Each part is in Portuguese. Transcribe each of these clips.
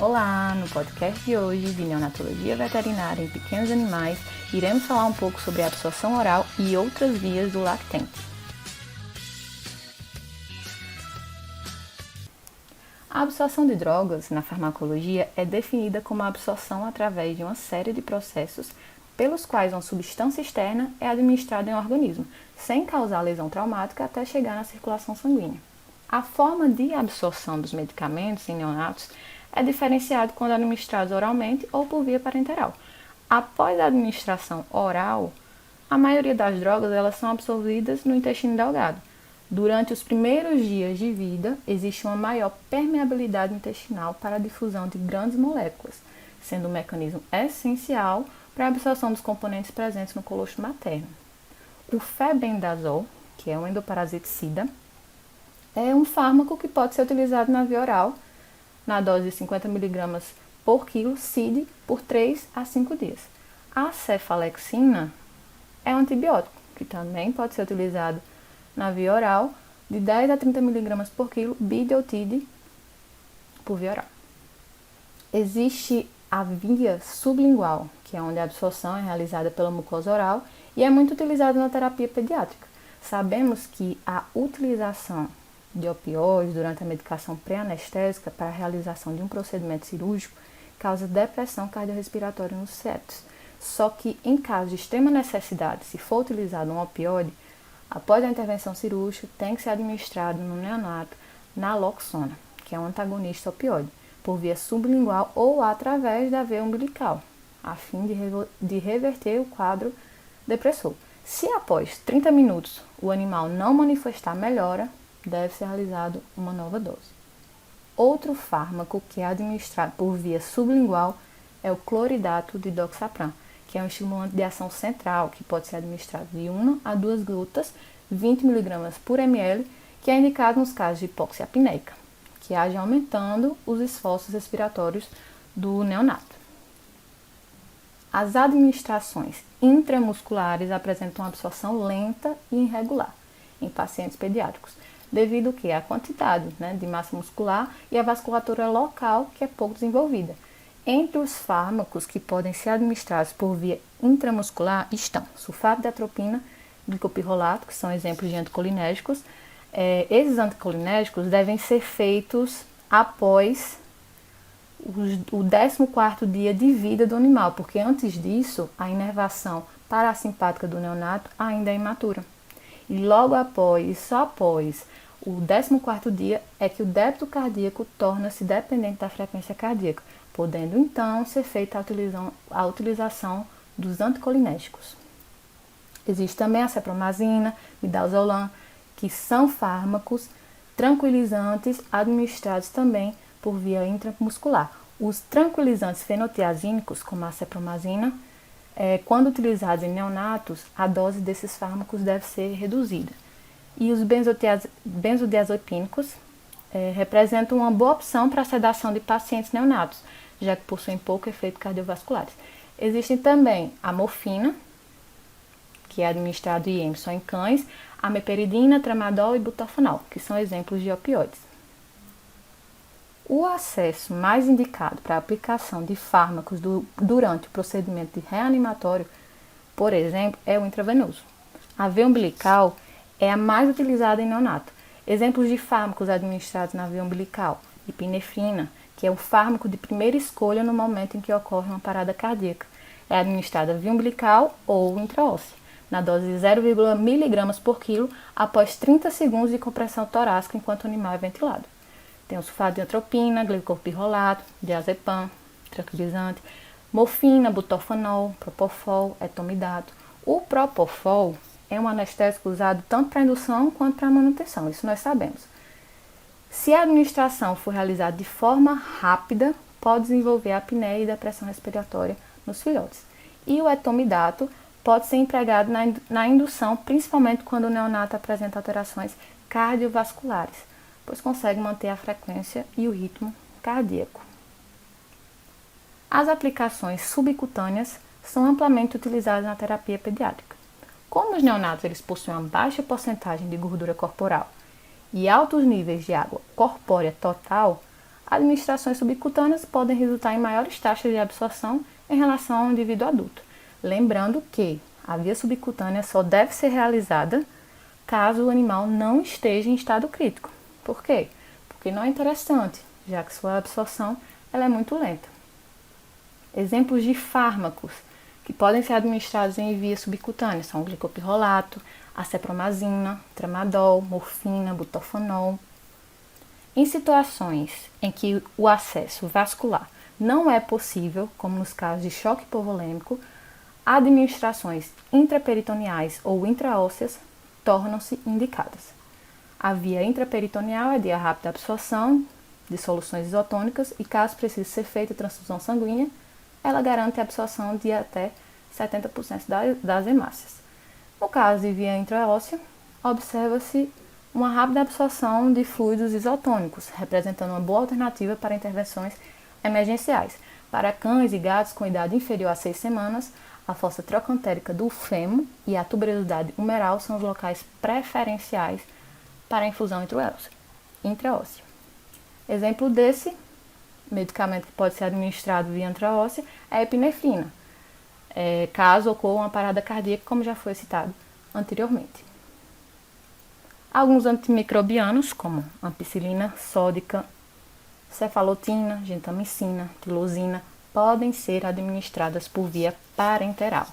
Olá! No podcast de hoje de Neonatologia Veterinária em Pequenos Animais, iremos falar um pouco sobre a absorção oral e outras vias do lactente. A absorção de drogas na farmacologia é definida como a absorção através de uma série de processos pelos quais uma substância externa é administrada em um organismo, sem causar lesão traumática até chegar na circulação sanguínea. A forma de absorção dos medicamentos em neonatos é diferenciado quando administrados oralmente ou por via parenteral. Após a administração oral, a maioria das drogas elas são absorvidas no intestino delgado. Durante os primeiros dias de vida, existe uma maior permeabilidade intestinal para a difusão de grandes moléculas, sendo um mecanismo essencial para a absorção dos componentes presentes no colostro materno. O febendazol, que é um endoparasiticida, é um fármaco que pode ser utilizado na via oral, na dose de 50 mg por quilo, CID, por 3 a 5 dias. A cefalexina é um antibiótico, que também pode ser utilizado na via oral, de 10 a 30 mg por quilo, bidotide, por via oral. Existe a via sublingual, que é onde a absorção é realizada pela mucosa oral e é muito utilizada na terapia pediátrica. Sabemos que a utilização de opioides durante a medicação pré-anestésica para a realização de um procedimento cirúrgico causa depressão cardiorrespiratória nos fetos. Só que em caso de extrema necessidade, se for utilizado um opioide, após a intervenção cirúrgica tem que ser administrado no neonato naloxona, que é um antagonista opioide, por via sublingual ou através da veia umbilical, a fim de reverter o quadro depressor. Se após 30 minutos o animal não manifestar melhora, deve ser realizado uma nova dose. Outro fármaco que é administrado por via sublingual é o cloridato de doxapram, que é um estimulante de ação central que pode ser administrado de 1 a 2 gotas, 20 mg por ml, que é indicado nos casos de hipóxia apneica, que age aumentando os esforços respiratórios do neonato. As administrações intramusculares apresentam absorção lenta e irregular em pacientes pediátricos, devido à quantidade de massa muscular e a vasculatura local que é pouco desenvolvida. Entre os fármacos que podem ser administrados por via intramuscular estão sulfato de atropina, glicopirrolato, que são exemplos de anticolinérgicos. Esses anticolinérgicos devem ser feitos após o 14º dia de vida do animal, porque antes disso a inervação parasimpática do neonato ainda é imatura. E logo após, e só após o 14º dia é que o débito cardíaco torna-se dependente da frequência cardíaca, podendo então ser feita a utilização dos anticolinérgicos. Existe também a cepromazina, midazolam, que são fármacos tranquilizantes administrados também por via intramuscular. Os tranquilizantes fenotiazínicos, como a cepromazina, quando utilizados em neonatos, a dose desses fármacos deve ser reduzida. E os benzodiazepínicos representam uma boa opção para a sedação de pacientes neonatos, já que possuem pouco efeito cardiovascular. Existem também a morfina, que é administrado só em cães, a meperidina, tramadol e butorfanol, que são exemplos de opioides. O acesso mais indicado para a aplicação de fármacos durante o procedimento de reanimatório, por exemplo, é o intravenoso. A veia umbilical é a mais utilizada em neonato. Exemplos de fármacos administrados na veia umbilical: epinefrina, que é o fármaco de primeira escolha no momento em que ocorre uma parada cardíaca. É administrada via umbilical ou intraóssea, na dose de 0,1 mg por quilo, após 30 segundos de compressão torácica enquanto o animal é ventilado. Tem o sulfato de atropina, glicopirrolato, diazepam, tranquilizante, morfina, butorfanol, propofol, etomidato. O propofol é um anestésico usado tanto para indução quanto para manutenção, isso nós sabemos. Se a administração for realizada de forma rápida, pode desenvolver apneia e depressão respiratória nos filhotes. E o etomidato pode ser empregado na indução, principalmente quando o neonato apresenta alterações cardiovasculares, pois consegue manter a frequência e o ritmo cardíaco. As aplicações subcutâneas são amplamente utilizadas na terapia pediátrica. Como os neonatos eles possuem uma baixa porcentagem de gordura corporal e altos níveis de água corpórea total, Administrações subcutâneas podem resultar em maiores taxas de absorção em relação ao indivíduo adulto. Lembrando que a via subcutânea só deve ser realizada caso o animal não esteja em estado crítico. Por quê? Porque não é interessante, já que sua absorção ela é muito lenta. Exemplos de fármacos que podem ser administrados em via subcutânea são o glicopirrolato, a cepromazina, tramadol, morfina, butorfanol. Em situações em que o acesso vascular não é possível, como nos casos de choque hipovolêmico, administrações intraperitoneais ou intraósseas tornam-se indicadas. A via intraperitoneal é de rápida absorção de soluções isotônicas e, caso precise ser feita transfusão sanguínea, ela garante a absorção de até 70% das hemácias. No caso de via intraóssea, observa-se uma rápida absorção de fluidos isotônicos, representando uma boa alternativa para intervenções emergenciais. Para cães e gatos com idade inferior a 6 semanas, a fossa trocantérica do fêmur e a tuberosidade humeral são os locais preferenciais para a infusão intraóssea. Exemplo desse medicamento que pode ser administrado via intraóssea é a epinefrina, caso ocorra uma parada cardíaca, como já foi citado anteriormente. Alguns antimicrobianos, como ampicilina sódica, cefalotina, gentamicina, tilosina, podem ser administradas por via parenteral.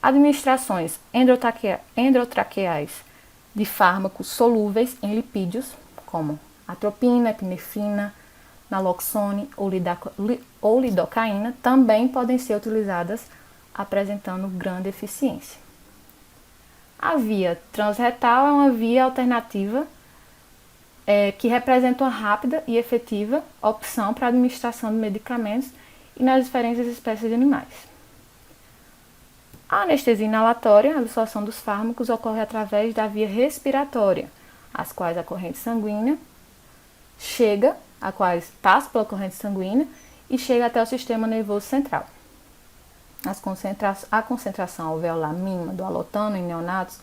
Administrações endotraqueais de fármacos solúveis em lipídios, como atropina, epinefrina, naloxone ou lidocaína, também podem ser utilizadas, apresentando grande eficiência. A via transretal é uma via alternativa que representa uma rápida e efetiva opção para a administração de medicamentos e nas diferentes espécies de animais. A anestesia inalatória, a absorção dos fármacos, ocorre através da via respiratória, as quais a corrente sanguínea passa pela corrente sanguínea e chega até o sistema nervoso central. A concentração alveolar mínima do alotano em neonatos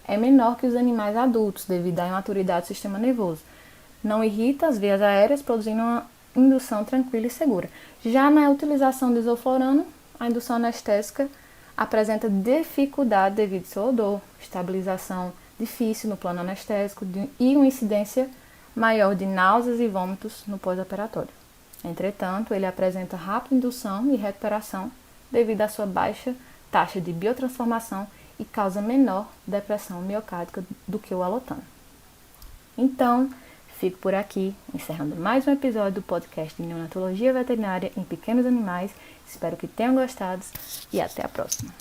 é menor que os animais adultos, devido à imaturidade do sistema nervoso. Não irrita as vias aéreas, produzindo uma indução tranquila e segura. Já na utilização de isoflorano, a indução anestésica apresenta dificuldade devido ao seu odor, estabilização difícil no plano anestésico e uma incidência maior de náuseas e vômitos no pós-operatório. Entretanto, ele apresenta rápida indução e recuperação devido à sua baixa taxa de biotransformação e causa menor depressão miocárdica do que o alotano. Então, fico por aqui, encerrando mais um episódio do podcast de Neonatologia Veterinária em Pequenos Animais. Espero que tenham gostado e até a próxima.